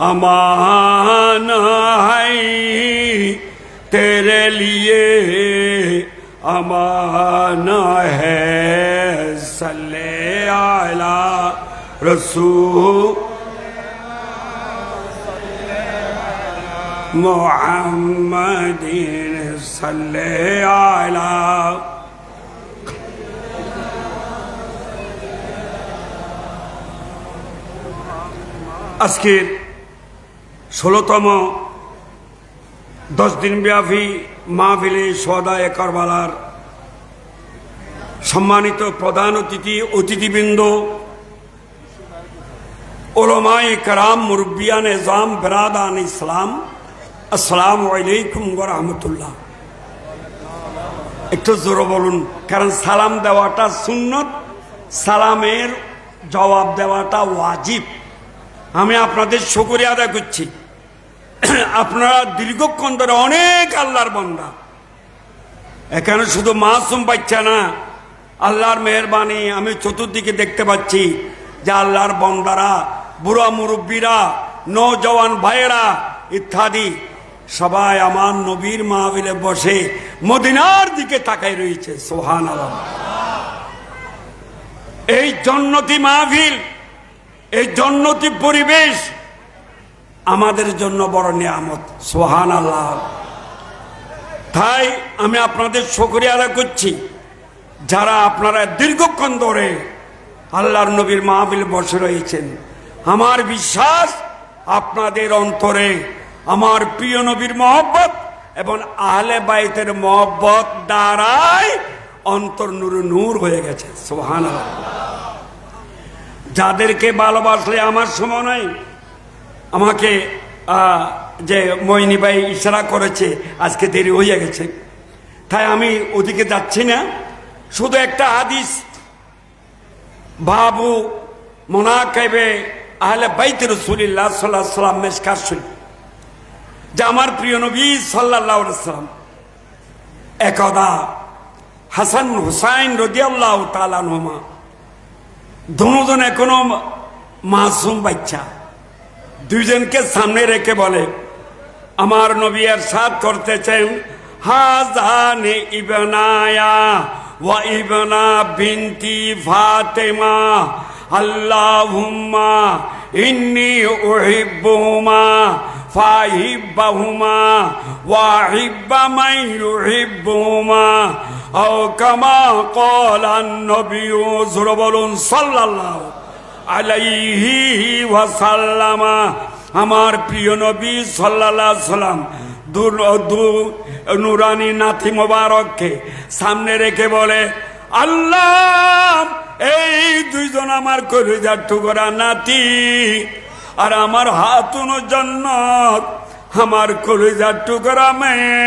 अमान है तेरे लिए अमान है सल्ले अला रसूल मुहम्मदिन सल्ले अला। আজকের ১৬তম 10 দিন ব্যাপী মাহফিলে সোহাদায়ে কারবালার সম্মানিত প্রধান অতিথিবৃন্দ, উলামায়ে কেরাম, মুরব্বিয়ান এজাম, বেরাদান ইসলাম, আসসালামু আলাইকুম ওয়া রাহমাতুল্লাহ। একটু জোরে বলুন, কারণ সালাম দেওয়াটা সুন্নত, সালামের জবাব দেওয়াটা ওয়াজিব। আমি আপনাদের শুকরিয়া আদায় করছি। আপনারা দীর্ঘক্ষণ ধরে অনেক আল্লাহর বান্দা, এখানে শুধু মাসুম বাচ্চা না, আল্লাহর মেহেরবানি আমি চতুর্দিকে দেখতে পাচ্ছি যে আল্লাহর বান্দারা, বুড়া মুরব্বীরা, নওজওয়ান ভাইয়েরা ইত্যাদি সবাই আমার নবীর মাহফিলে বসে মদিনার দিকে তাকাই রয়েছে। সুবহানাল্লাহ। এই জান্নাতি মাহফিল, এই জান্নাতি পরিবেশ আমাদের জন্য বড় নিয়ামত। সুবহানাল্লাহ। তাই আমি আপনাদের শুকরিয়া আদায় করছি, যারা আপনারা দীর্ঘক্ষণ ধরে আল্লাহর নবীর মাহফিলে বসে রয়েছেন। আমার বিশ্বাস আপনাদের অন্তরে আমার প্রিয় নবীর মহব্বত এবং আহলে বাইতের মহব্বত দ্বারাই অন্তর নূরে নূর হয়ে গেছে। সুবহানাল্লাহ। যাদেরকে ভালোবাসলে আমার সময় নাই, আমাকে যে মইনি ভাই ইশারা করেছে আজকে দেরি হয়ে গেছে, তাই আমি ওদিকে যাচ্ছি না। শুধু একটা হাদিস বাবু মুনাকিবে আহলে বাইত রাসূলুল্লাহ সাল্লাল্লাহু আলাইহি ওয়াসাল্লাম মিশকাত শরীফ, যে আমার প্রিয় নবী সাল্লাল্লাহু আলাইহি ওয়াসাল্লাম একদা হাসান হুসাইন রাদিয়াল্লাহু তাআলা আনহুমা দুজন এখনো মাসুম বাচ্চা, দুইজনকে সামনে রেখে বলে, আমার নবী ইরশাদ করতেছেন, হাজানে ইবনায়া ওয়া ইবনা বিনতি ফাতেমা আল্লাহুম্মা ইন্নী উহিব্বুহুমা ফাহিব্বাহুমা ওয়া হিব্বা মান ইউহিব্বুহুমা আও কামা ক্বালা নবী সাল্লাল্লাহু আলাইহি ওয়াসাল্লাম। আমার প্রিয় নবী সাল্লাল্লাহু আলাইহি সাল্লাম নুরানি নাতি মোবারককে সামনে রেখে বলে, আল্লাহ, এই দুইজন আমার কলিজার টুকরা নাতি, আর আমার হাতুন জান্নাত, আমার কলিজার টুকরা মেয়ে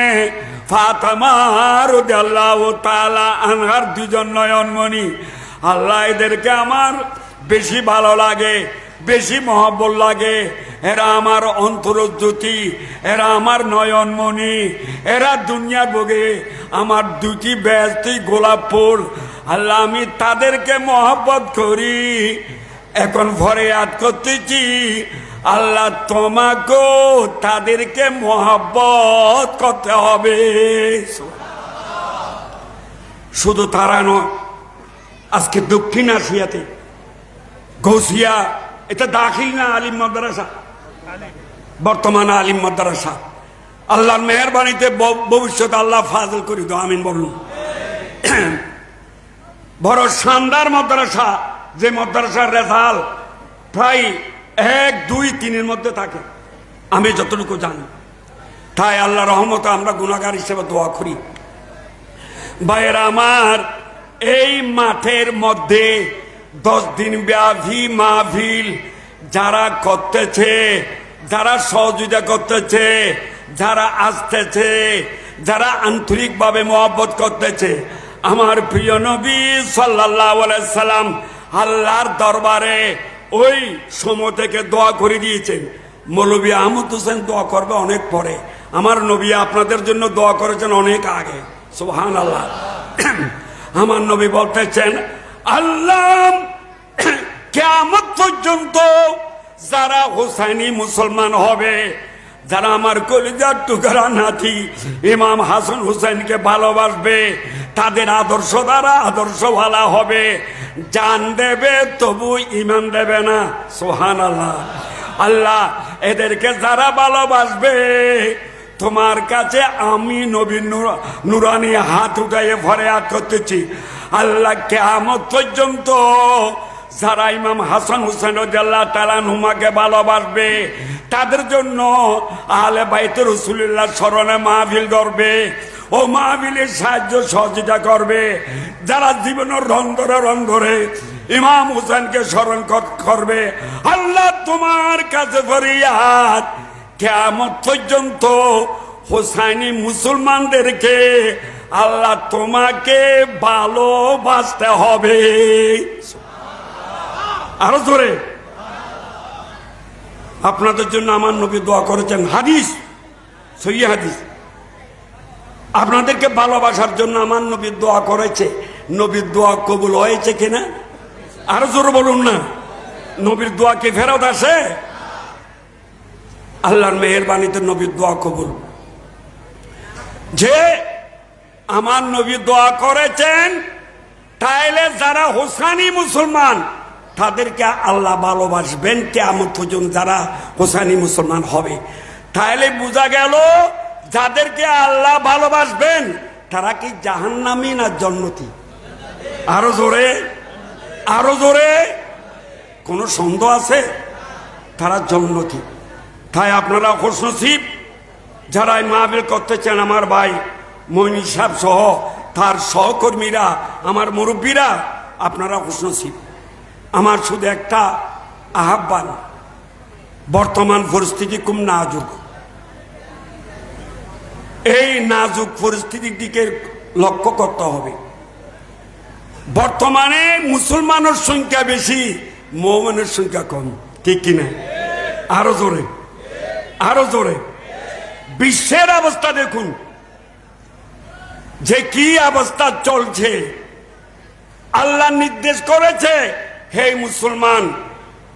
ফাতেমা রাদিয়াল্লাহু তাআলা আনহার দুজন নয়নমণি। আল্লাহ, এদেরকে আমার বেশি ভালো লাগে, বেশি মহব্বত লাগে। এরা আমার অন্তরজ্যোতি, এরা আমার নয়নমণি, এরা দুনিয়ার বুকে আমার দুটি বেহেশতি গোলাপ ফুল। আল্লাহ, আমি তাদেরকে মহব্বত করি। এখন ফরিয়াদ করতেছি, আল্লাহ, তোমাকেও তাদেরকে মহব্বত করতে হবে। শুধু তারা নয়, আজকে দক্ষিণ এশিয়াতে গৌসিয়া, এটা দাখিল না আলিম মাদ্রাসা, বর্তমান আলিম মাদ্রাসা, আল্লাহর মেহেরবানিতে ভবিষ্যতে আল্লাহ ফাজল করি দাও, আমিন বলুন। বড় শানদার মাদ্রাসা, যে মাদ্রাসার রেজাল্ট প্রায় 1, 2, 3 মধ্যে থাকে, আমি যতটুকু জানি। তাই আল্লাহ রহমতে আমরা গুনাহগার হিসেবে দোয়া করি। ভাইয়েরা আমার, এই মাঠের মধ্যে 10 দিন ব্যাপী মাহফিল যারা করতেছে, যারা সহযোগিতা করতেছে, যারা আসতেছে, যারা আন্তরিকভাবে মহব্বত করতেছে, আমার প্রিয় নবী সাল্লাল্লাহু আলাইহি সাল্লাম আল্লাহর দরবারে ওই সময় থেকে দোয়া করে দিয়েছেন। মৌলভী আহমদ হোসেন দোয়া করবে অনেক পরে, আমার নবী আপনাদের জন্য দোয়া করেছেন অনেক আগে। সুবহানাল্লাহ। আমার নবী বলতেছেন, আল্লাহ কিয়ামত পর্যন্ত যারা হোসাইনি মুসলমান হবে, যারা আমার কলিজার টুকরা নাতি ইমাম হাসান হুসাইনকে ভালোবাসবে, তাদের আদর্শ দ্বারা আদর্শওয়ালা হবে, জান দেবে তবু ইমান দেবে না। সুবহানাল্লাহ। আল্লাহ এদেরকে যারা ভালোবাসবে, তোমার কাছে আমি নবীর নুরানি হাত উঠাইয়ে ফরিয়াদ করতেছি, আল্লাহ কিয়ামত পর্যন্ত যারা ইমাম হাসান হুসাইন রাদিয়াল্লাহু তাআলা আনহুমাকে ভালোবাসবে, তাদের জন্য আহলে বাইত রাসূলুল্লাহ স্মরণে মাহফিল করবে, ও মাহফিলের সাহায্য সহযোগিতা করবে। যারা জীবনের রং ধরে ইমাম হুসাইনকে স্মরণ করবে, আল্লাহ তোমার কাছে ফরিয়াদ, কিয়ামত পর্যন্ত হোসাইনি মুসলমানদেরকে আল্লাহ তোমাকে ভালোবাসতে হবে। আরো জোরে। আপনাদের জন্য আমার নবী দোয়া করেছেন, হাদিস, সহিহ হাদিস। আপনাদেরকে ভালোবাসার জন্য আমার নবী দোয়া করেছে। নবীর দোয়া কবুল হয়েছে কিনা আরো জোরে বলুন না। নবীর দোয়া কি ফেরত আসে? আল্লাহর মেহেরবানিতে নবীর দোয়া কবুল। যে আমার নবী দোয়া করেছেন, তাইলে যারা হোসাইনি মুসলমান তাদেরকে আল্লাহ ভালোবাসবেন কিয়ামত পর্যন্ত, যারা হোসাইনি মুসলমান হবে। তাইলে বোঝা গেল যাদেরকে আল্লাহ ভালোবাসবেন তারা কি জাহান্নামী না জান্নাতি? আরো জোরে, আরো জোরে। কোন সন্দেহ আছে? তারা জান্নাতি। তাই আপনারা খুশনসিব যারা এই মাহফিল করতে চান, আমার ভাই মইন সাহেব সহ তার সহকর্মীরা, আমার মুরব্বীরা, আপনারা খুশনসিব। আমার শুধু একটা আহ্বান, বর্তমান পরিস্থিতি খুব নাজুক। এই নাজুক পরিস্থিতির দিকে লক্ষ্য করতে হবে। বর্তমানে মুসলমানের সংখ্যা বেশি, মুমিনের সংখ্যা কম, ঠিক কিনা? আরো জোরে, আরো জোরে। বিশ্বের অবস্থা দেখুন যে কি অবস্থা চলছে। আল্লাহ নির্দেশ করেছে, হে মুসলমান,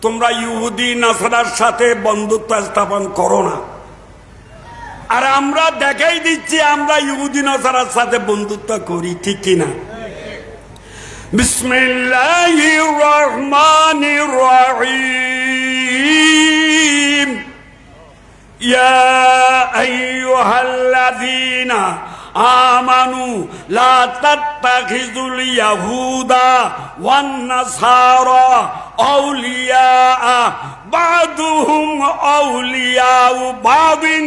তোমরা ইহুদি নাসারার সাথে বন্ধুত্ব স্থাপন করো না। আর আমরা দেখাই দিচ্ছি আমরা ইহুদি নাসারার সাথে বন্ধুত্ব করি, ঠিক কিনা? বিসমিল্লাহির রহমানির রহিম। ইয়া আইয়ুহাল্লাযীনা আমানু লা তাত্তাখিযুল ইয়াহুদা ওয়ান নাসারা আউলিয়া বাদুহুম আউলিয়াউ বাদিন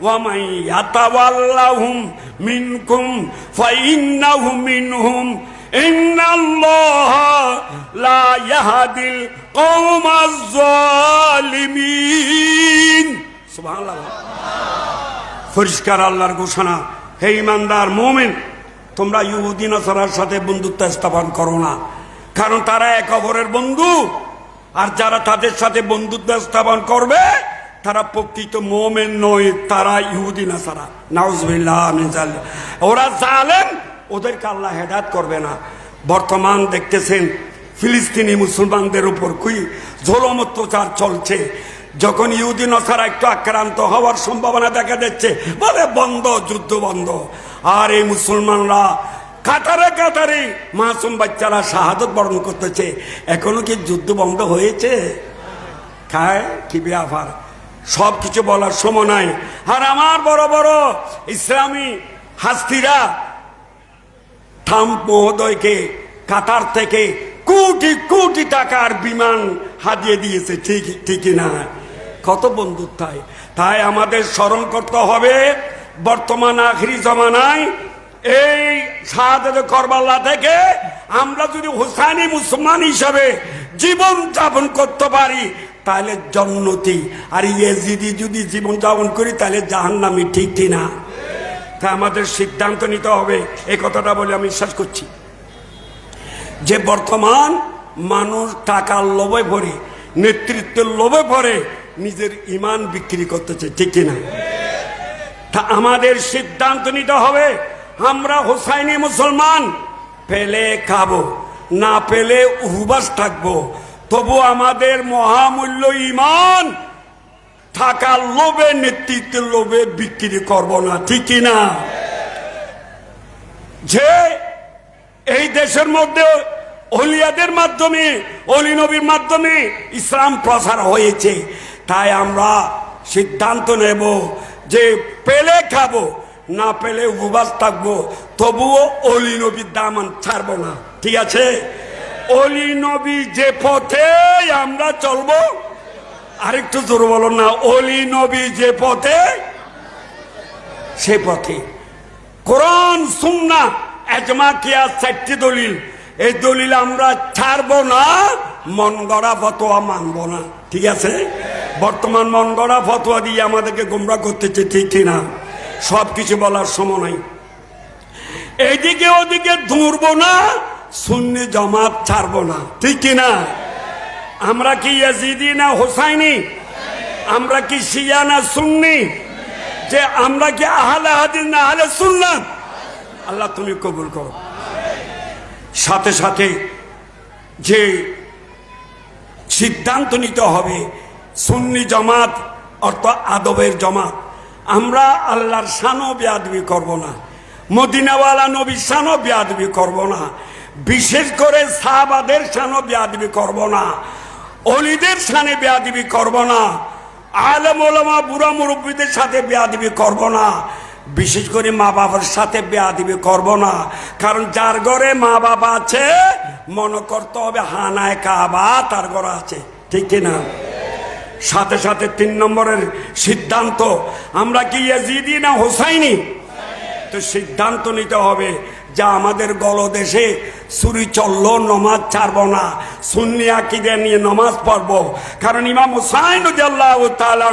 ওয়া মান ইয়াতাওয়াল্লাহুম মিনকুম ফাইন্নাহু মিনহুম ইন্নাল্লাহা লা ইয়াহদিল কওমাজ জালিমিন। সুবহানাল্লাহ। পরিষ্কার আল্লাহর ঘোষণা, হে ইমানদার মুমিন, তোমরা ইহুদি নাসারার সাথে বন্ধুত্ব স্থাপন করো না, কারণ তারা এক অপরের বন্ধু। আর যারা তাদের সাথে বন্ধুত্ব স্থাপন করবে তারা প্রকৃত মুমিন নয়, তারা ইহুদি নাসারা। নাউজুবিল্লাহ মিন যালিক। ওরা জালেম, ওদেরকে আল্লাহ হেদায়েত করবে না। বর্তমান দেখতেছেন ফিলিস্তিনি মুসলমানদের উপর কি জুলুম অত্যাচার চলছে। যখন ইহুদি নাসারা একটু আক্রান্ত হওয়ার সম্ভাবনা দেখা যাচ্ছে, বলে বন্ধ, যুদ্ধ বন্ধ। আর এই মুসলমানরা কাতারে কাতারে মাসুম বাচ্চারা শাহাদত বরণ করতেছে। এখনো কি যুদ্ধ বন্ধ হয়েছে? খায় কি ব্যাপার, সব কিছু বলার সময় নাই। আর আমার বড় বড় ইসলামী হাস্তিরা ট্রাম্প মহোদয়কে কাতার থেকে কোটি কোটি টাকার বিমান হাতিয়ে দিয়েছে, ঠিকই না? কত বন্ধুত্ব। তাই আমাদের স্মরণ করতে হবে, বর্তমান আখিরি জমানায় এই শাহাদাত কারবালা থেকে আমরা যদি হোসাইনি মুসলমান হিসাবে জীবন যাপন করতে পারি তাহলে জান্নাতি, আর ইয়েজিদি যদি জীবন যাপন করি তাহলে জাহান্নামী, ঠিক না? তা আমাদের সিদ্ধান্ত নিতে হবে। এই কথাটা বলে আমি বিশ্বাস করছি যে বর্তমান মানুষ টাকার লোভে পড়ে, নেতৃত্বের লোভে পড়ে নিজের ইমান বিক্রি করতেছে, ঠিক কিনা? তা আমাদের সিদ্ধান্ত নিতে হবে, আমরা হোসাইনি মুসলমান, পেলে খাবো, না পেলে উপবাস থাকবো। তবু আমাদের মহামূল্য ঈমান থাকার লোভে, নেতৃত্বের লোভে বিক্রি করব না, ঠিক কিনা? যে এই দেশের মধ্যে ওলিয়াদের মাধ্যমে, অলি নবীর মাধ্যমে ইসলাম প্রচার হয়েছে, তাই আমরা সিদ্ধান্ত নেব যে পেলে খাবো, না পেলে উপবাস থাকবো, তবুও অলি নবীর দামান ছাড়বো না, ঠিক আছে? অলি নবী যে পথে আমরা চলবো, আরেকটু জোর বলো না, অলি নবী যে পথে সে পথে। কোরআন সুন্নাহ ইজমা কিয়াস 4টি দলিল, এই দলিল আমরা ছাড়বো না, মন গড়া ফতোয়া মানবো না, ঠিক আছে? বর্তমান মন গড়া ফতোয়া দিয়ে আমাদেরকে গোমরা করতেছে, ঠিক কিনা? সব কিছু বলার সময় নাই। এইদিকে ওদিকে দৌড়বো না, সুন্নি জামাত ছাড়বো না, ঠিক কিনা? আমরা কি ইয়াজিদি না হোসাইনি? আমরা কি শিয়া না সুন্নি? যে আমরা কি আহলে হাদিস না আহলে সুন্নাত? আল্লাহ তুমি কবুল করো। সাথে সাথে যে সিদ্ধান্ত নিতে হবে, সুন্নি জামাত অর্থ আদবের জামাত। আমরা আল্লাহর শানও বেয়াদবি করব না, মদিনাওয়ালা নবীর শানও বেয়াদবি করব না, বিশেষ করে সাহাবাদের শানও বেয়াদবি করব না, অলিদের শানে বেয়াদবি করব না, আলেম ওলামা বুড়া মুরব্বীদের সাথে বেয়াদবি করব না, বিশেষ করে মা বাবার সাথে বেয়াদবি করব না। কারণ যার ঘরে মা বাবা আছে মনে করতে হবে হানায় কাবা তার ঘরে আছে, ঠিক কিনা? সাথে সাথে 3 নম্বরের সিদ্ধান্ত, আমরা কি ইয়াজিদি না হোসাইনি? তো সিদ্ধান্ত নিতে হবে যা আমাদের গলদেশে চুরি চললো, নমাজ ছাড়বো না, সুন্নি আকীদা নিয়ে নমাজ পড়বো। কারণ ইমাম হুসাইন রাদিয়াল্লাহু তাআলা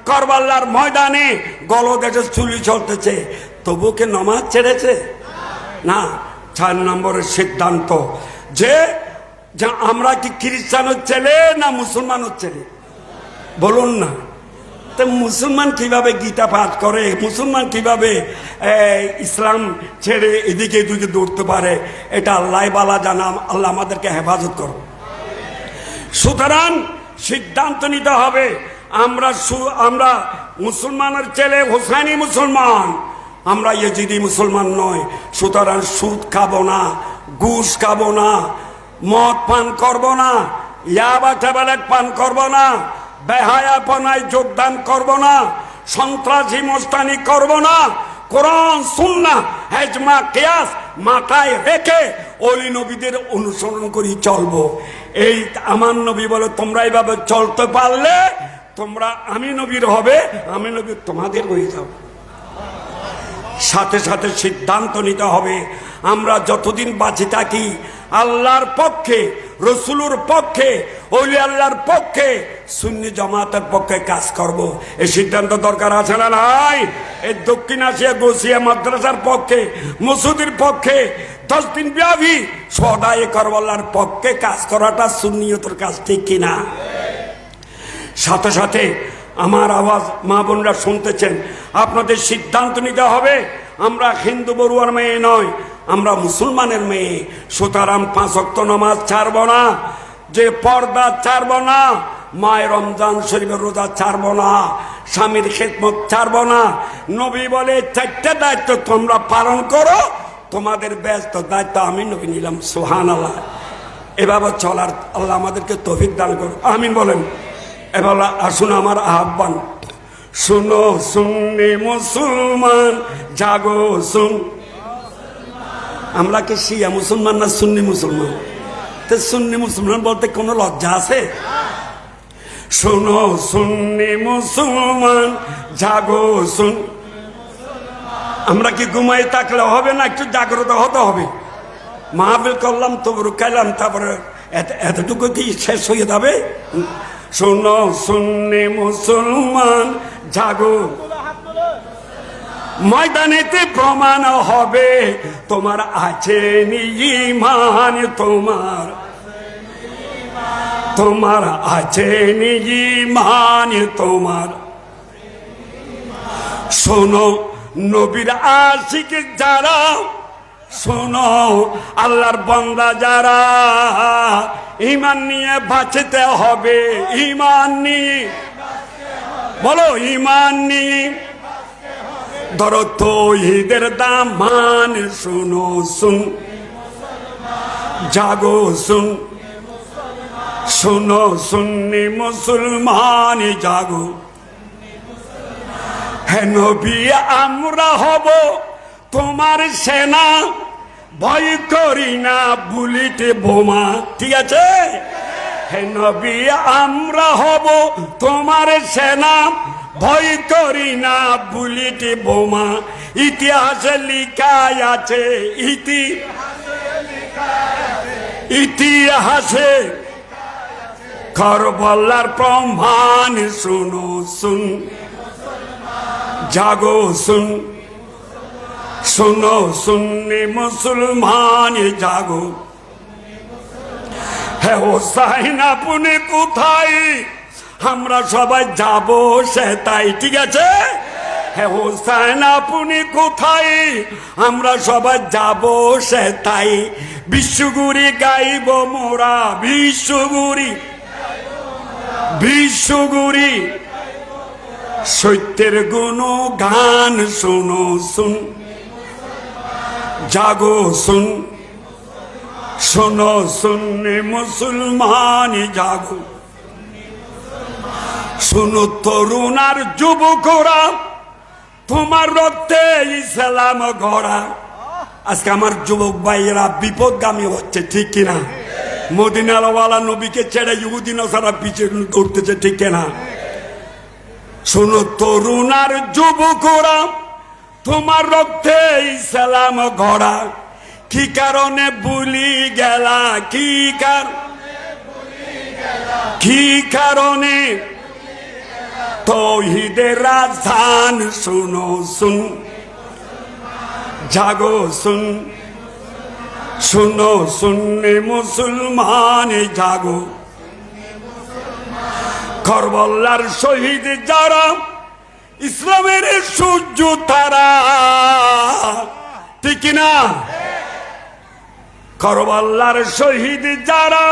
কারবালার ময়দানে গলদেশে চুরি চলতেছে, তবু কি নমাজ ছেড়েছে? না। 4 নম্বরের সিদ্ধান্ত যে আমরা কি খ্রিস্টানের ছেলে না মুসলমানের ছেলে? বলুন না। তো মুসলমান কিভাবে গীতা পাঠ করে, মুসলমান কিভাবে ইসলাম ছেড়ে এদিকে এদিকে দৌড়তে পারে? এটা আল্লাহ বালা জানা, আল্লাহ আমাদেরকে হেফাজত করো। সুতরাং সিদ্ধান্ত নিতে হবে আমরা মুসলমানের ছেলে, হোসাইনি মুসলমান, আমরা ইয়েজিদি মুসলমান নয়। সুতরাং সুদ খাবো না, ঘুষ খাবো না, মদ পান করবো না, ইয়াবা ট্যাবলেট পান করবো না, বেহায়াপনায় যোগদান করব না, সন্ত্রাসী মস্তানি করব না, কোরআন সুন্নাহ ইজমা কিয়াস মাথায় রেখে ওলি নবীদের অনুসরণ করি চলবো। এই আমার নবী বলে তোমরা এইভাবে চলতে পারলে তোমরা আমি নবীর হবে, আমি নবীর তোমাদের হয়ে যাও। সাথে সাথে সিদ্ধান্ত নিতে হবে আমরা যতদিন বাঁচে থাকি আল্লাহর পক্ষে, রসুলের পক্ষে, ওলি আল্লাহর পক্ষে, সুন্নি জামাতের পক্ষে কাজ করব। এই সিদ্ধান্ত দরকার আছে না নাই? এই দক্ষিণ এশিয়া গোসিয়া মাদ্রাসার পক্ষে, মসুদের পক্ষে 10 দিন ব্যাপী সদায়ে কারবালার পক্ষে কাজ করাটা সুন্নিয়তের কাজ, ঠিক কিনা? সাথে সাথে আমার আওয়াজ মা বোনরা শুনতেছেন, আপনাদের সিদ্ধান্ত নিতে হবে আমরা হিন্দু বড়ুয়ার মেয়ে নয়, আমরা মুসলমানের মেয়ে। সুতরাং 5 ওয়াক্ত নামাজ ছাড়ব না, যে পর্দা ছাড়ব না, মায়ের রমজান শরীফের রোজা ছাড়ব না, স্বামীর খেদমত ছাড়ব না। নবী বলে 4টে দায়িত্ব তোমরা পালন করো, তোমাদের ব্যস্ত দায়িত্ব আমি নবী নিলাম। সুবহানাল্লাহ। এভাবে চলার আল্লাহ আমাদেরকে তৌফিক দান করুন, আমিন বলেন। এবার আসুন আমার আহ্বান, শুনো সুন্নি মুসলমান জাগো শুন। আমরা কি শিয়া মুসলমান না সুন্নি মুসলমান? তো সুন্নি মুসলমান বলতে কোনো লজ্জা আছে? শুনো সুন্নি মুসলমান জাগো শুন। আমরা কি ঘুমাই থাকলে হবে না, একটু জাগ্রত হতে হবে। মাহফিল করলাম, তবরু খাইলাম, তারপরে এতটুকু কি শেষ হয়ে যাবে? শোনো সুন্নি মুসলমান জাগো, ময়দানেতে প্রমাণ হবে তোমার আছে ঈমান, তোমার আছে ঈমান তোমার। শোনো নবীর আশিক যারা শোনো আল্লাহর বান্দা যারা, ঈমান নিয়ে বাঁচতে হবে, ঈমান নিয়ে বলো, ঈমান নিয়ে ধরো তাওহীদের দামান, শুনো শুন জাগো শুন, শোনো সুন্নি মুসলমান জাগো। হে নবী আমরা হব তোমার সেনা, ভয় করি না বুলেট বোমা, ঠিক আছে? হে নবী আমরা হব তোমার সেনা, ভয় করি না বুলেট বোমা। ইতিহাসে লিখা আছে, ইতিহাসে কারবালার প্রমাণ, শুনো শুন জাগো শুন, শোনো সুন্নি মুসলমান জাগো। হে হোসাইন আপনি কোথায়, আমরা সবাই যাব সে তাই, ঠিক আছে? হে হোসাইন আপনি কোথায়, আমরা সবাই যাব সে তাই। বিশ্বগুরি গাইব মোরা, বিশ্বগুরি বিশ্বগুরি সত্যের গুণ গান, শুনো শুন জাগো শুন, শোনো সুন্নি মুসলমান জাগো। শোনো তরুণ আর যুবকরা, তোমার রক্তে ইসলাম গড়া। আজকে আমার যুবক ভাইয়েরা বিপদগামী হচ্ছে, ঠিক কিনা? মদিনাওয়ালা নবীকে ছেড়ে ইহুদি নাসারা পিছিয়ে ঘুরতেছে, ঠিক কিনা? শোনো তরুণ আর যুবকরা, তোমার রক্তে ইসলাম গড়া। কি কারণে ভুলি গেলা, কি কারণে তাওহীদের রাজধান, শুনো শুন জাগো শুন, শোনো সুন্নি মুসলমান জাগো। কারবালার শহীদ যারা, ইসলামের সূর্য তারা, ঠিক না? কারবালার শহীদ যারা,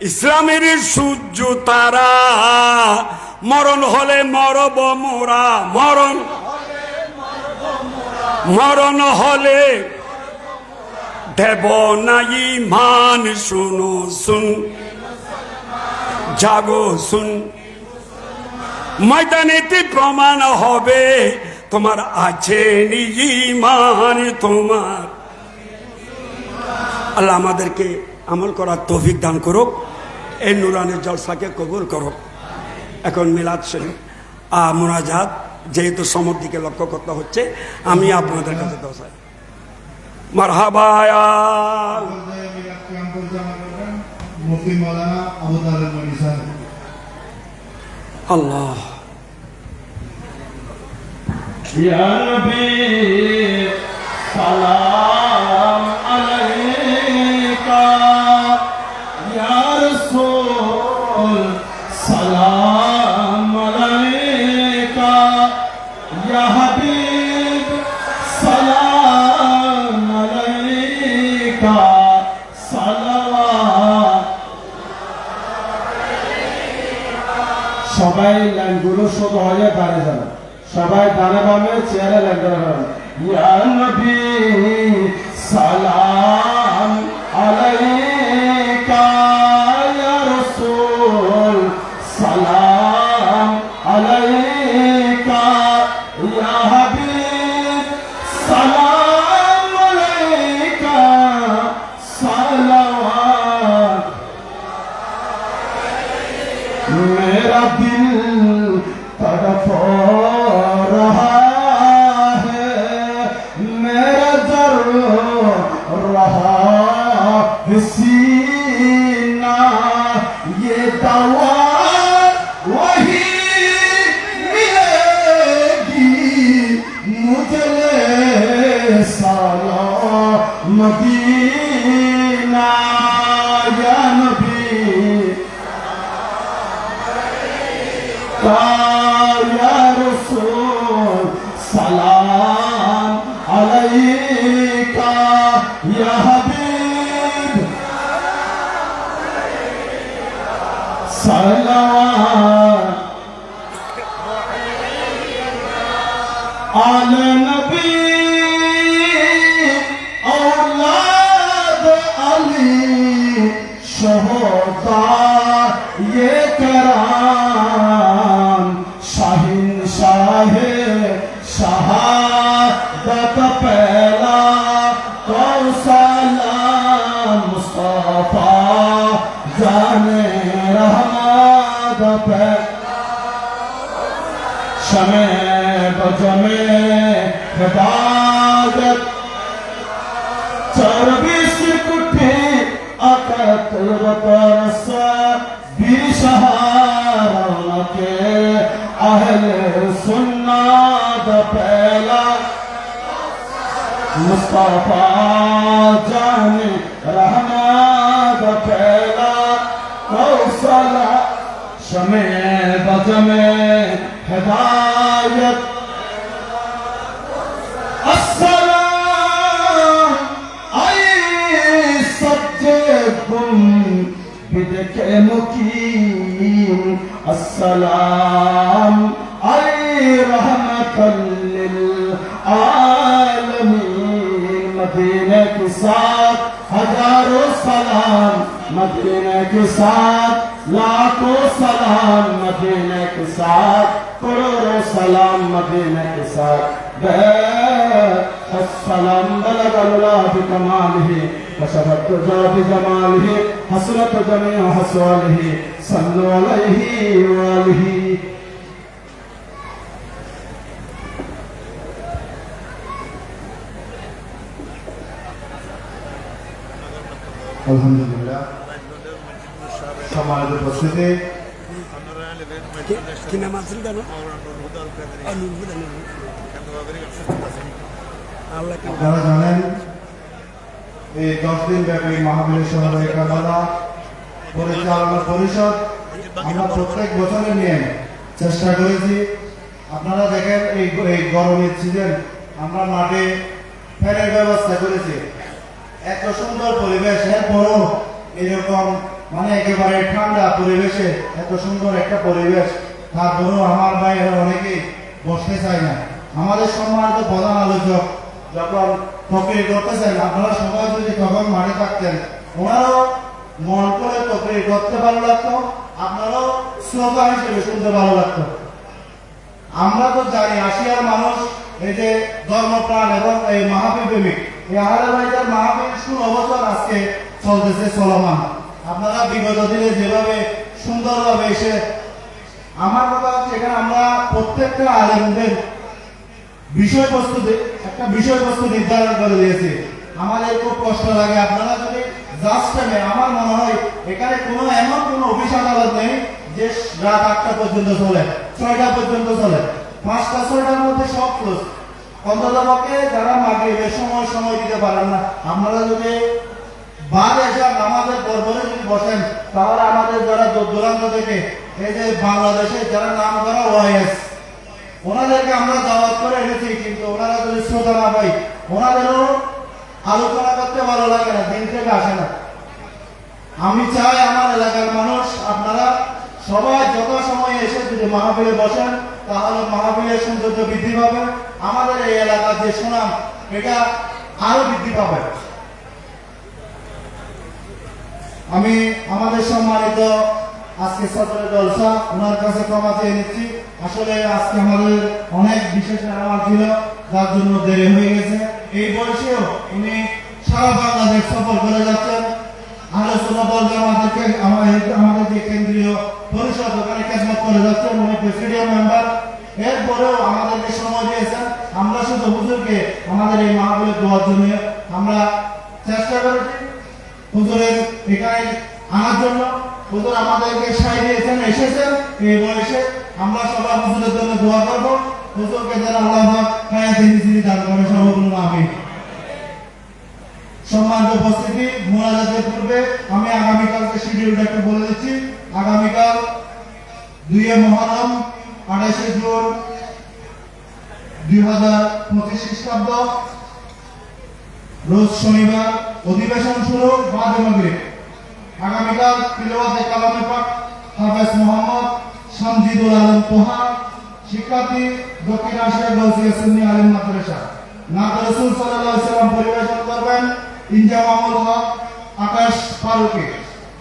ইসলামের সূর্য তারা। মরণ হলে মরব মোরা, মরণ হলে দেব না ঈমান, শুনো শুন জাগো শুন। ময়দানেতে প্রমাণ হবে তোমার আছে ঈমান, তোমার। আল্লাহ আমাদেরকে আমল করার তৌফিক দান করুক, এই নুরানের জলসাকে কবুল করুক। এখন মিলাদ শরীফ মুনাজাত, যেহেতু সমর দিকে লক্ষ্য করতে হচ্ছে, আমি আপনাদের কাছে দোসাই মারহাবা। আল্লাহ ইয়া নবী সালাম আলাইকা, ইয়া রাসূল সালাম আলাইকা, ইয়া হাবিব সালাম আলাইকা, সালাওয়াত। সবাই লাইনগুলো শুধু হয়ে দাঁড়িয়ে যাবে, সবাই ডানে বামে চেয়ারে লাইন ধরে যাবে। ইয়া নবী সালাম আলাইকা, ইয়া রাসূল সালাম আলাইকা, ইয়া হাবিব সালাম আলাইকা, সালাওয়াত। मेरा दिल तड़प रहा है, मेरा दर रहा है सीना, ये दवा वही मिलेगी मुझे साला मदीना। या नबी या रसूल सलाम अलैका। आले नबी औलाद अली शहोदा ये कराम शाहीन शाहे शहादत पहला कौसला मुस्तफा जाने रहमत पहला शमे बजमे हिदायत चरबीस कुठी अकत बरस बिशहार के अहले सुन्नत पहला मुस्तफा जाने रहमत पहला कौसला शमे बजमे हिदायत अस्सलाम आई सच्चे गुम बिदके मुकीम अस्सलाम आई रहमतल लिल आलमीन मदीने के साथ हजारों सलाम मदीने के साथ लाखों सलाम मदीने के साथ करोड़ों सलाम मदीने के साथ अस्सलाम बलगल्लाह बिकमालिही वशफत तुजा बिजमालिही हसरत जमीअ हसवालिही सल्लु अलैहि वालिही আলহামদুলিল্লাহ সম্মানিত উপস্থিতি কি নাম আছে জানো আপনারা জানেন এই 10 দিন ব্যাপী মাহফিলের সভায় কারবালা পরিচালনা পরিষদ আমরা প্রত্যেক বছরে নিয়ে চেষ্টা করেছি। আপনারা দেখেন এই গরমের সিজন আমরা মাঠে ফ্যানের ব্যবস্থা করেছি, এত সুন্দর পরিবেশ, এরপরও এরকম মানে একেবারে ঠান্ডা পরিবেশে এত সুন্দর একটা পরিবেশ, তারপরেও আমার ভাইয়েরা অনেকেই বসতে চায় না। আমাদের সম্মানিত প্রধান আলোচক যখন তকরির করতেছেন, আপনারা সবাই যদি তখন মাঠে থাকতেন, ওনারাও মন করে তকরির করতে ভালো লাগতো, আপনারাও শ্রোতা হিসেবে শুনতে ভালো লাগতো। আমরা তো জানি আসিয়ার মানুষ এই যে ধর্মপ্রাণ এবং এই মাহফিল প্রেমিক, এই আহলে বাইতের মাহফিল 16 বছর আজকে চলতেছে, চলমান। আপনারা বিগত দিনে যেভাবে সুন্দরভাবে এসে, আমার কথা হচ্ছে এখানে আমরা প্রত্যেকটা আলেমদের একটা বিষয়বস্তু নির্ধারণ করে দিয়েছি। আমাদের খুব কষ্ট লাগে, আপনারা যদি জাস্ট টাইমে, আমার মনে হয় এখানে এমন কোনো অফিস আদালত নেই যে রাত 8টা পর্যন্ত চলে, 6টা পর্যন্ত চলে, 5টা 6টার মধ্যে সব ক্লোজ। অন্ততপক্ষে যারা মাগরিবের সময় দিতে পারেন না, আপনারা যদি বাদে এসে নামাজের দরবারে যদি বসেন, তাহলে আমাদের যারা দূরান্ত থেকে এই যে বাংলাদেশে যারা নাম করা ওয়াইএস, ওনাদেরকে আমরা দাওয়াত করে এনেছি, কিন্তু ওনারা যদি শ্রোতা না পাই, ওনাদেরও আলোচনা করতে ভালো লাগে না, দিন থেকে আসে না। আমি চাই আমার এলাকার মানুষ আপনারা সবাই যথাসময়ে এসে যদি মাহফিলে বসেন, তাহলে মাহফিলের সৌন্দর্য বৃদ্ধি পাবে, আমাদের এই এলাকার যে সুনাম এটা আরো বৃদ্ধি পাবে। আমি আমাদের সম্মানিত আজকে সদরে জলসা ওনার কাছে ক্ষমা চেয়ে নিচ্ছি। আসলে আজকে আমাদের অনেক বিশেষ মেহমান ছিল, যার জন্য দেরি হয়ে গেছে। এই বয়সেও উনি সারা বাংলাদেশ সফর করে যাচ্ছেন। আলোচনা বলতে আমাদের যে কেন্দ্রীয় পরিষদ ওখানে খেদমত করে যাচ্ছেন, উনি প্রেসিডিয়াম মেম্বার। এরপরেও আমাদেরকে সময় দিয়েছেন। আমরা শুধু হুজুরকে আমাদের এই মাহফিলে দোয়ার জন্য আমরা চেষ্টা করেছি হুজুরের এখানে আনার জন্য। হুজুর আমাদেরকে সাই দিয়েছেন, এসেছেন। এই বয়সে আমরা সবাই হুজুরের জন্য দোয়া করব, হুজুরকে যেন আল্লাহ পাক হায়াতে নিসিনি দান করে, সবাই বলুন আমিন। সম্মানিত উপস্থিতি, মোনাজাতের পূর্বে আমি আগামীকালকে শিডিউলটা একটু বলে দিচ্ছি। আগামীকাল 2 মুহররম 28 জুন 2025 খ্রিস্টাব্দ, রোজ শনিবার, অধিবেশন শুরু বাদে মাগরিব। আগামীকাল তিলাওয়াতে কালামে পাক হাফেজ মোহাম্মদ শামজিদুল আলম তোহা শিক্ষার্থী দক্ষিণ এশিয়া গৌসিয়া সুন্নি আলিম মাদ্রাসা। নাত রাসূল সাল্লাল্লাহু আলাইহি ওয়াসাল্লাম পরিবেশন করবেন ইনজামামুল হক আকাশ ফারুকী।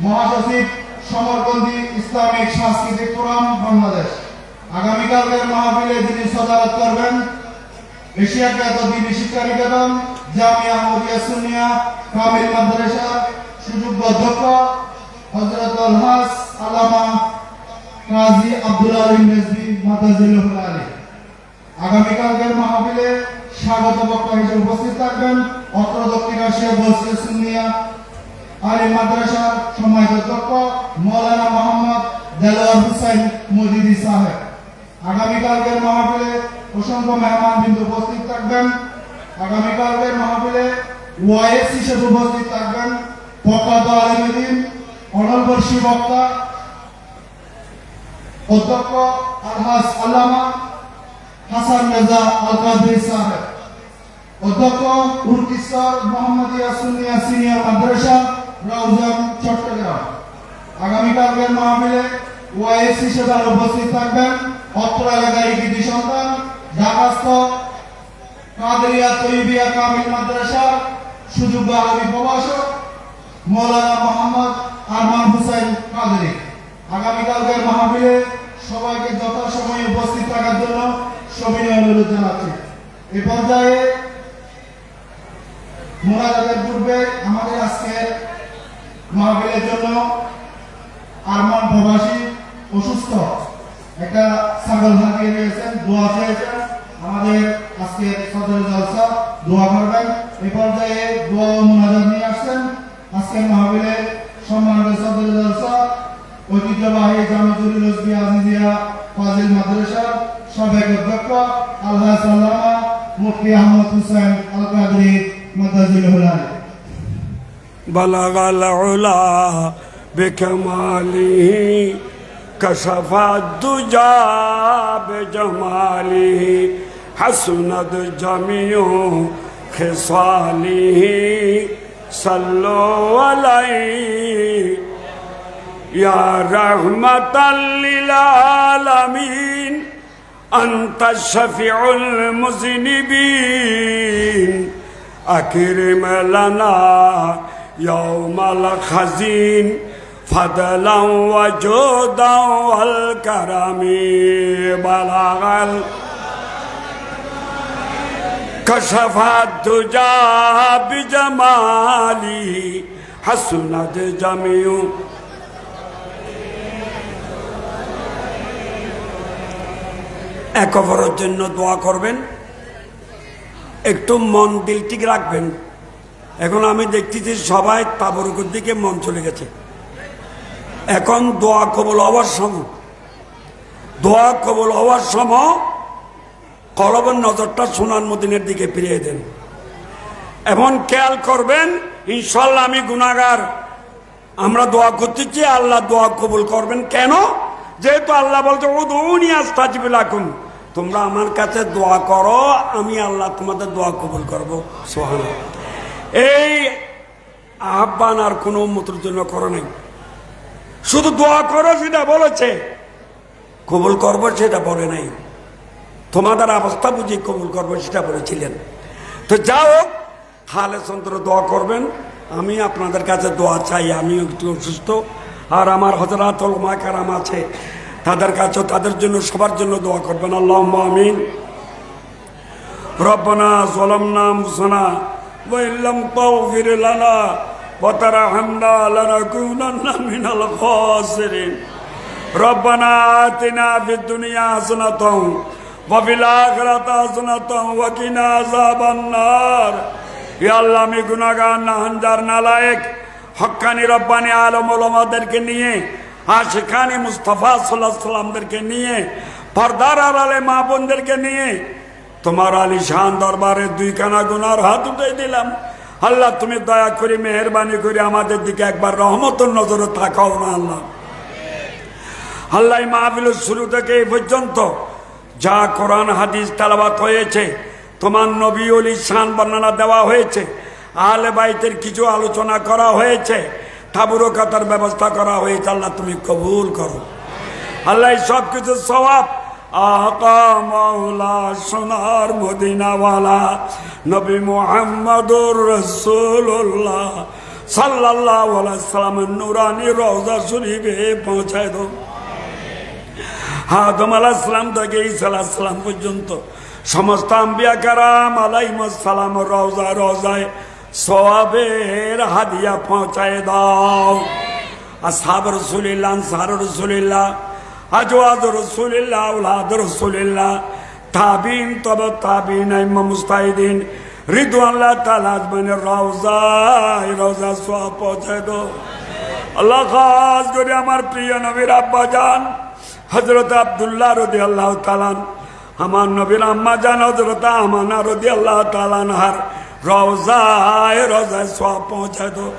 মহাসচিব সমরকন্দি ইসলামিক সাংস্কৃতিক ফোরাম বাংলাদেশ। আগামীকালের মাহফিলে যিনি সদারত করবেন এশিয়া খ্যাত দিনী শিক্ষা নিকেতন জামিয়া আহমদিয়া সুন্নিয়া কামিল মাদ্রাসা সুযোগ্য অধ্যক্ষ হযরত আলহাজ আল্লামা কাজী আব্দুল আলিম রেজভী মাদাজিলুল আলী। আগামীকালের মাহফিলে স্বাগত বক্তা হিসেবে উপস্থিত থাকবেন অত্র দক্ষিণ এশিয়া গৌসিয়া সুন্নিয়া আলিম মাদ্রাসার সম্মানিত অধ্যক্ষ মৌলানা মোহাম্মদ দেলোয়ার হুসাইন মজিদি সাহেব। আগামীকালের মাহফিলে অসংখ্য মেহমান বিন্দু উপস্থিত থাকবেন। আগামীকালের মাহফিলে ওয়াইএস হিসেবে উপস্থিত থাকবেন প্রখ্যাত আলিমুদ্দিন অনলবর্ষী বক্তা অধ্যক্ষ আলহাজ আল্লামা হাসান রেজা আল কাদরি সাহেব। অধ্যক্ষ উর্কিস্তর মোহাম্মদিয়া সুন্নিয়া সিনিয়র মাদ্রাসা রাউজান চট্টগ্রাম। আগামীকালের মাহফিলে ওয়াইএস হিসেবে উপস্থিত থাকবেন অত্র এলাকার কৃতি সন্তান ঢাকাস্থ কাদেরিয়া তৈবিয়া কামিল মাদ্রাসার সুযোগ্য আরবি প্রভাষক মৌলানা মোহাম্মদ আরমান হুসাইন কাদেরি। আগামীকালের মাহফিলে সবাইকে যথাসময়ে উপস্থিত থাকার জন্য সবিনয় অনুরোধ জানাচ্ছি। এ পর্যায়ে মোনাজাতের পূর্বে আমাদের আজকের মাহফিলের জন্য আরমান প্রবাসী অসুস্থ একটা ছাগল হাতিয়ে রয়েছেন, দোয়া চেয়েছেন। আমাদের আজকে সদর জলসা দোয়া করবেন। এই পর্যায়ে দোয়া ও মোনাজাত নিয়ে আসছেন আজকের মাহফিলে সম্মানিত সদর জলসা ঐতিহ্যবাহী জামিয়াতুল রজবিয়া আজিজিয়া ফাজিল মাদ্রাসার সাবেক অধ্যক্ষ আলহাজ আল্লামা মুফতি আহমদ হুসাইন আল কাদরি মাদাজিলুল আলী। বালাগাল উলা বিকামালিহি কশফাত দুজা বিজমালিহি হাসনাত জামিউ খিসালিহি সাল্লু আলাইহি ইয়া রাহমাতাল লিল আলামিন আনতা শাফিউল মুযনিবিন আকরিম লানা ইয়াউমাল খাজিন ফাদলান ওয়া জুদান ওয়াল কারামি বালাগাল কশফাত দুজা বিজমালি হাসনাত জামিউ। এক অপরের জন্য দোয়া করবেন, একটু মন দিল ঠিক রাখবেন। এখন আমি দেখতেছি সবাই তাবরুকের দিকে মন চলে গেছে। এখন দোয়া কবুল হওয়ার সময়, দোয়া কবুল হওয়ার সময় কলবের নজরটা সোনার মদিনের দিকে ফিরিয়ে দেন। এমন খেয়াল করবেন ইনশাল্লাহ আমি গুনাহগার, আমরা দোয়া করতেছি, আল্লাহ দোয়া কবুল করবেন। কেন? যেহেতু আল্লাহ বলছে উদউনি আস্তাজিব লাকুম, তোমরা আমার কাছে দোয়া করো, আমি আল্লাহ তোমাদের দোয়া কবুল করবো। সুবহানাল্লাহ। এই আহ্বান আর কোনো উম্মতের জন্য করো নাই, শুধু দোয়া করো সেটা বলেছে, কবুল করবো সেটা বলে নাই। তোমাদের অবস্থা বুঝি কবুল করবো সেটা বলেছিলেন। তো যাও হালে চন্দ্র দোয়া করবেন। আমি আপনাদের কাছে দোয়া চাই, আমি একটু অসুস্থ, আর আমার হযরত উলামা কেরাম আছে, তাদের কাছে তাদের জন্য সবার জন্য দোয়া করবেন। আল্লাহুম্মা আমিন। রব্বানা যালামনা আনফুসানা ওয়া ইল্লাম তাগফির লানা ওয়া তারহামনা লানাকুনান্না মিনাল খাসিরিন। রব্বানা আতিনা ফিদ দুনিয়া হাসানাতাও ওয়া ফিল আখিরাতি হাসানাতাও ওয়া কিনা আযাবান নার। ইয়া আল্লাহ, আমি গুনাহগার, নাহানজার, নালায়েক, হক্কানি রব্বানি আলম ওলামাদেরকে নিয়ে, আশিকানি মুস্তাফা সাল্লাল্লাহু আলাইহি সাল্লামদেরকে নিয়ে, পর্দার আড়ালে মা বোনদেরকে নিয়ে তোমার আলিশান দরবারে দুইখানা গুনার হাত উঠে দিলাম। আল্লাহ, তুমি দয়া করে মেহেরবানি করে আমাদের দিকে একবার রহমতের নজরে তাকাও না আল্লাহ। আল্লাহ, মাহফিলের শুরু থেকে এই পর্যন্ত যা কোরআন হাদিস তেলাওয়াত হয়েছে, তোমার নবী ওলি শান বর্ণনা দেওয়া হয়েছে, আহলে বাইতের কিছু আলোচনা করা হয়েছে, তাবরুকাতের ব্যবস্থা করা হয়েছে, আল্লাহ তুমি কবুল করো। আল্লাহ, সব কিছু সওয়াব আকা মাওলা সোনার মদিনাওয়ালা নবী মুহাম্মদুর রাসূলুল্লাহ সাল্লাল্লাহু আলাইহি সাল্লামের নূরানি রওজা শরীফে পৌঁছায় দাও। আদম আলাইহিস সালাম থেকে ঈসা আলাইহিস সালাম পর্যন্ত সমস্ত আম্বিয়া কারাম আলাইহিমুস সালাম রওজা রওজায় সওয়াবের হাদিয়া পৌঁছায় দাও। আসহাব রাসূলিল্লাহ, আনসার রাসূলিল্লাহ, আজওয়াজ রাসূলিল্লাহ, আওলাদ রাসূলিল্লাহ, তাবিঈন, তাবে তাবিঈন, আইম্মা মুজতাহিদিন রিদওয়ানুল্লাহ তাআলা আজমাইনের রওজায় রওজা সওয়াব পৌঁছায় দাও। আল্লাহ খাস করে আমার প্রিয় নবীর আব্বা জান হযরত আব্দুল্লাহ রাদিয়াল্লাহু তাআলা, আমার নবীর আম্মা জান হযরত আমানা রাদিয়াল্লাহু তাআলা আনহার রওজায় রওজায় সওয়াব পৌঁছায় দাও।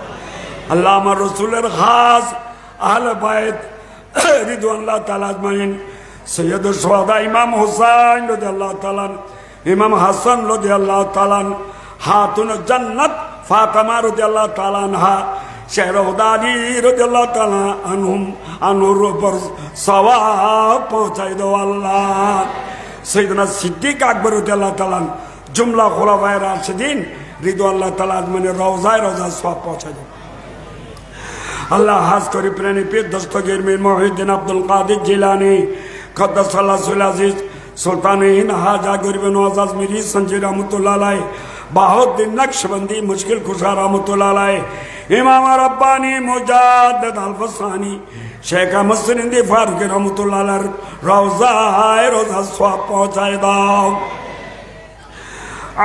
আল্লাহ আমার রাসূলের খাস আহলে বাইত রিদওয়ানুল্লাহ তাআলা আজমাইন, সৈয়দুশ শুহাদা ইমাম হুসাইন রাদিয়াল্লাহু তাআলা, ইমাম হাসান রাদিয়াল্লাহু তাআলা, হাতুনুল জান্নাত ফাতেমা রাদিয়াল্লাহু তাআলা আনহা, শেহরওয়াদানি রাদিয়াল্লাহু তাআলা আনহুম আনহুর উপর সওয়াব পৌঁছায় দাও আল্লাহ। সৈয়দনা সিদ্দিক আকবর রাদিয়াল্লাহু তাআলা, জুমলা খুলাফায়ে রাশিদিন রিদওয়ানুল্লাহ তাআলা আজমাইনের রওজায় রওজায় সওয়াব পৌঁছায় দাও। আল্লাহ হাজ করি প্রাণী পীর দস্তগীর মীর মহিউদ্দিন আব্দুল কাদের জিলানী কদ্দাসাল্লাহু আজিজ, সুলতান হাজা গরিব নওয়াজ আজমিরি সঞ্জয় রহমতুল্লাহ আলাইহি, বাহাউদ্দিন নকশবন্দি মুশকিল কুশা রহমতুল্লাহ আলাইহি, ইমাম রব্বানী মুজাদ্দিদ আল-ফসানি শেখ আহমদ সিন্দি ফারুক রহমতুল্লাহ আলাইহির রওজায় রওজা সওয়াব পৌঁছায় দাও।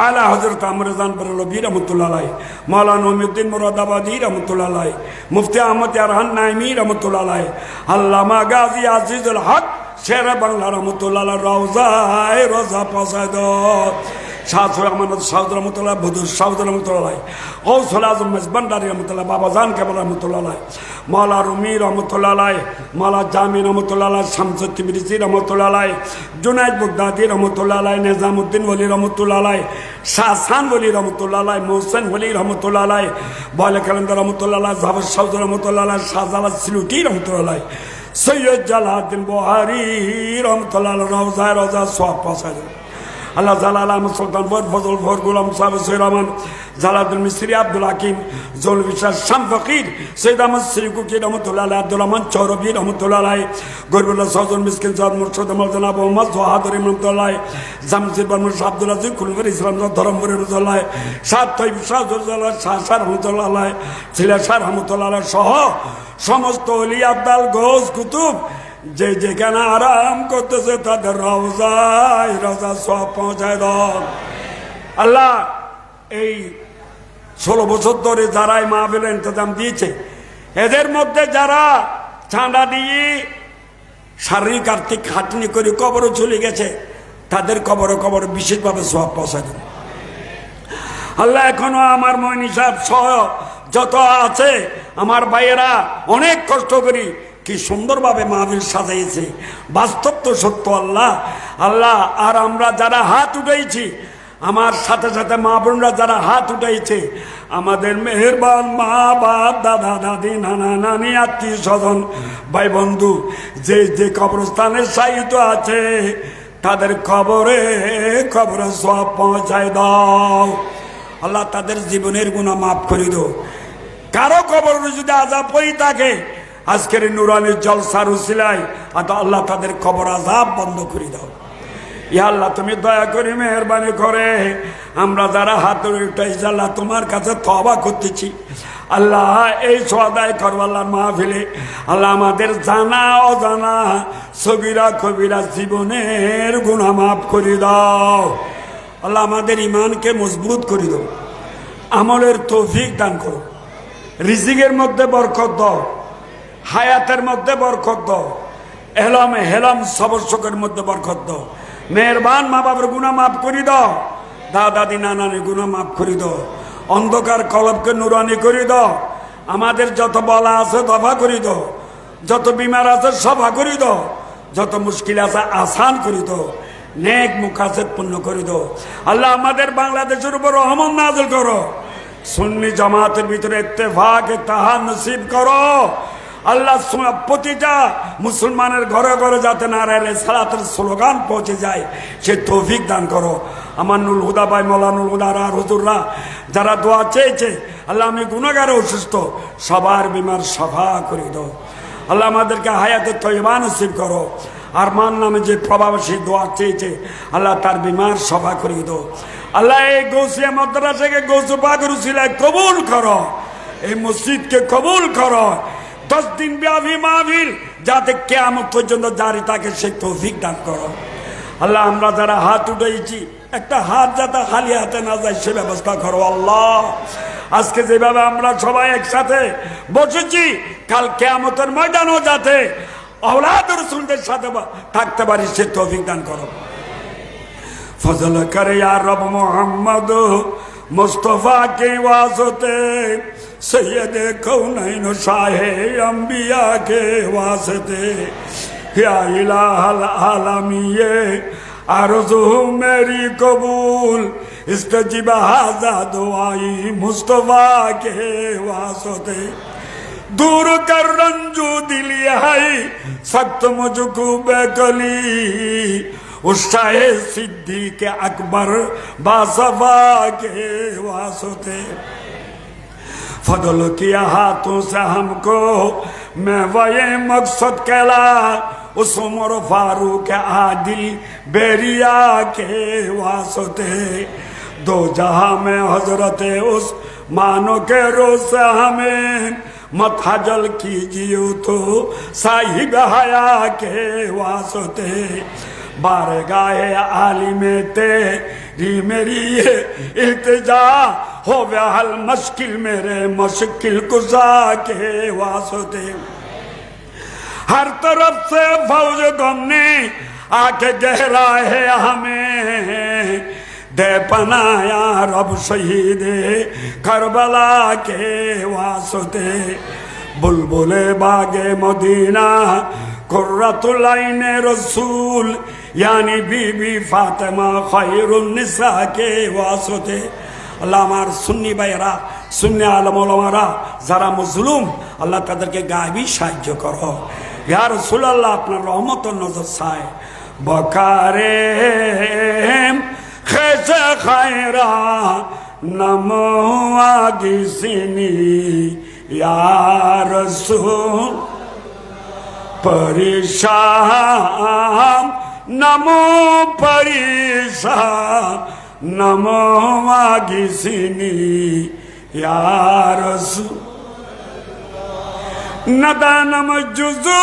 আলা হযরত আমরজান বরেলভী রহমতুল্লাহ আলাইহি, মাওলানা মুমিউদ্দিন মুরাদাবাদী রহমতুল্লাহ আলাইহি, মুফতি আহমদ ইয়ারহান নাইমি রহমতুল্লাহ আলাইহি, আল্লামা গাজী আজিজুল হক শের বাংলা রহমতুল্লাহ আলাইহির রওজায় রওজা পৌঁছায় দাও। শাহ আমানত সাউদ রহমতুল্লাহ, বদর সাউদ রহমতুল্লাহ আলাইহি, গৌসুল আজম মেজবান্ডারি রহমতুল্লাহ, বাবা জান কেবল রহমতুল্লাহ আলাইহি, মাওলা রুমি রহমতুল্লাহ আলাইহি, মাওলা জামি রহমতুল্লাহ আলাইহি, শামসুদ তিবরিজি রহমতুল্লাহ আলাইহি, জুনাইদ বাগদাদি রহমতুল্লাহ আলাইহি, নিজামউদ্দিন ওলি রহমতুল্লাহ আলাইহি, শাহসান ওলি রহমতুল্লাহ আলাইহি, মোহসেন ওলি রহমতুল্লাহ আলাইহি, বয়লা কালান্দার রহমতুল্লাহ আলাইহি, জাফর সাউদ রহমতুল্লাহ আলাইহি, শাহজালাল সিলুটি রহমতুল্লাহ আলাইহি, সৈয়দ জালালউদ্দিন বুখারী রহমতুল্লাহ আলাইহি রওজায় রওজা সওয়াব পৌঁছায় দাও। আল্লাহ জালাল আহমদ সুলতান ফর ফজল ফর গোলাম সাহেব সৈয়দ রহমান জালালউদ্দিন মিসরি আব্দুল হাকিম জল বিশ্বাস শাম ফকির সৈয়দ আহমদ শ্রীকুকি রহমতুল্লাহ আলাইহি, আব্দুল রহমান চৌরবী রহমতুল্লাহ আলাইহি, গরিবুল্লাহ সহজন মিসকিন সাদ মুর্শিদ মওলানা মোহাম্মদ সোহাদুর রহমতুল্লাহ আলাইহি, জামশিদ বানু আব্দুল আজিজ খুলফুর ইসলাম ধরমপুর রহমতুল্লাহ আলাইহি, সাদ তৈব শাহজুল্লাহ শাহ রহমতুল্লাহ আলাইহি, ছিলা শাহ রহমতুল্লাহ আলাইহি সহ সমস্ত ওলি আব্দাল গোস কুতুব যে যেখানে আরাম করতেছে তাদের রওজায় রওজা সওয়াব পৌঁছায় দাও। আল্লাহ এই 16 বছর ধরে যারা এই মাহফিলের ইন্তজাম দিয়েছে, এদের মধ্যে যারা চাঁদা দিয়ে শারীরিক আর্থিক খাটনি করে কবরে চলে গেছে, তাদের কবরে কবরে বিশেষভাবে সওয়াব পৌঁছায় দাও। আল্লাহ এখনো আমার মইনি সাহেব সহ যত আছে আমার ভাইয়েরা অনেক কষ্ট করি কি সুন্দরভাবে মাহফিল সাজাইছে, বাস্তব তো সত্য। আল্লাহ আল্লাহ আর আমরা যারা হাত উঠাইছি, আমার সাথে সাথে মা বোনরা যারা হাত উঠাইছে, আমাদের মেহেরবান মা বাপ দাদা দাদি নানা নানি আত্মীয় স্বজন ভাই বন্ধু যে যে কবরস্থানে শায়িত আছে, তাদের কবরে কবরে সওয়াব পৌঁছায় দাও। আল্লাহ তাদের জীবনের গুনাহ মাফ করে দাও। কারো কবরে যদি আযাব হয়ে থাকে, আজকের নুরানি জলসার উসিলায় আল্লাহ তাদের কবর আযাব বন্ধ করে দাও। ইয়া আল্লাহ তুমি দয়া করে মেহেরবানি করে আমরা যারা হাত উঠাইছি আল্লাহ তোমার কাছে তওবা করতেছি। আল্লাহ এই সদায় করবাল্লার মাহফিলে আল্লাহ আমাদের জানা অজানা সগীরা কবিরা জীবনের গুনাহ মাফ করে দাও। আল্লাহ আমাদের ইমানকে মজবুত করে দাও, আমলের তৌফিক দান করো, রিজিকের মধ্যে বরকত দাও, হায়াতের মধ্যে বরকত দাও, এলম হেলম সবর শোকের মধ্যে বরকত দাও। মেহেরবান মা বাবার গুনাহ মাফ করে দাও, দাদা দাদি নানানি গুনাহ মাফ করে দাও, অন্ধকার কলবকে নুরানি করে দাও, আমাদের যত বলা আছে দফা করে দাও, যত বিমার আছে সফা করে দাও, যত মুশকিল আছে আসান করে দাও, নেক মুকাসেদ পূর্ণ করে দাও। আল্লাহ আমাদের বাংলাদেশের উপর রহমত নাযিল করো, সুন্নি জামাতের ভিতরে ইত্তেফাক ইত্তেহাদ নসিব করো। আল্লাহ প্রতিটা মুসলমানের ঘরে ঘরে যাতে নারায়ণ সালাতের স্লোগান পৌঁছে যায় সে তৌফিক দান করো। আমার নুল হুদা ভাই, মৌলানুল হুদারা আর হুজুররা যারা দোয়া চেয়েছে, আল্লাহ আমি গুনাহগার অসুস্থ, সবার বিমার সাফা করে দাও। আল্লাহ আমাদেরকে হায়াতে তয়্যিবা নসিব করো। আর মান নামে যে প্রবাসী দোয়া চেয়েছে, আল্লাহ তার বিমার সাফা করে দাও। আল্লাহ এই গৌসিয়া মাদ্রাসাকে গৌসে পাক রুসিলায় কবুল করো, এই মসজিদকে কবুল করো। 10 দিন ব্যাপী মাহফিল যাতে কিয়ামত পর্যন্ত জারি থাকে সে তৌফিক দান করো। আল্লাহ আমরা যারা হাত উঠেছি, একটা হাত যাতে খালি হাতে না যায় সে ব্যবস্থা করো। আল্লাহ আজকে যেভাবে আমরা সবাই একসাথে বসেছি, কাল কিয়ামতের ময়দানও যাতে औलाद रसूलদের সাথে থাকতে পারি সে তৌফিক দান করো। फजल कर या रब मोहम्मद मुस्तफ़ा के वास्ते, सैयद कौनैन शाहे अंबिया के वास्ते, या इलाहल आलमीए आरज़ू मेरी कबूल, इस्तजिब हाज़ा दुआई मुस्तफ़ा के वास्ते। दूर कर रंजू दिली है सख्त मुझको बेकली, उस शाहे सिद्धि के अकबर बासफा के वास्ते। फजल किया हाथों से हमको मैं वही मकसद कहला, उस उमर फारूक आदिल बेरिया के वास्ते। दो जहां में हजरत उस मानो के रोज से हमें मत हजल कीजिए तो साहिब हया के वास्ते। बारगाहे आलिमे तेरी मेरी ये इल्तिजा, हो हल मुश्किल मेरे मुश्किल कुजा के वास्ते। हर तरफ से फौज गम ने आके गहरा है हमें, दे पनाया रब शहीद करबला के वास्ते। बुलबुले बागे मदीना कुर्रतुल आइने रसूल, यानी बीबी फातिमा खैरुन निसा के वास्ते। আল্লাহ আমার সুন্নি ভাইয়েরা, সুন্নি আলেম ওলামারা যারা মজলুম, আল্লাহ তাদেরকে গায়েবী সাহায্য করো। ইয়া রাসূলুল্লাহ আপনার রহমতের নজর চায়। বকারে খেসে খায়রা নমো আগিসিনি ইয়া রাসূল, পরিশান নমো পরিশান नमो आगिसिनी या रसूल। नदानम जुजू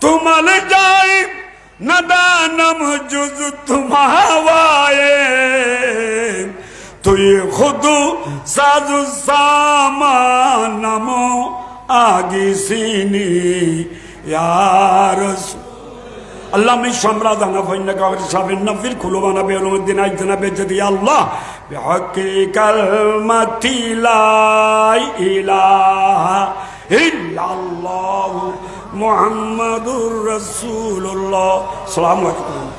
तुमल जाए, नदानम जुजू तुम हवाए, तो ये खुद साजु सामान नमो आगिसिनी या रसूल। अल्लाह में शमरा दाना फैन का शाबिन नफिर खुलवाना बेलुद्दीन आइजना बेजदी अल्लाह बिहक़ीक़ल मती ला इलाहा इल्लल्लाह मुहम्मदुर रसूलुल्लाह। अस्सलामु अलैकुम।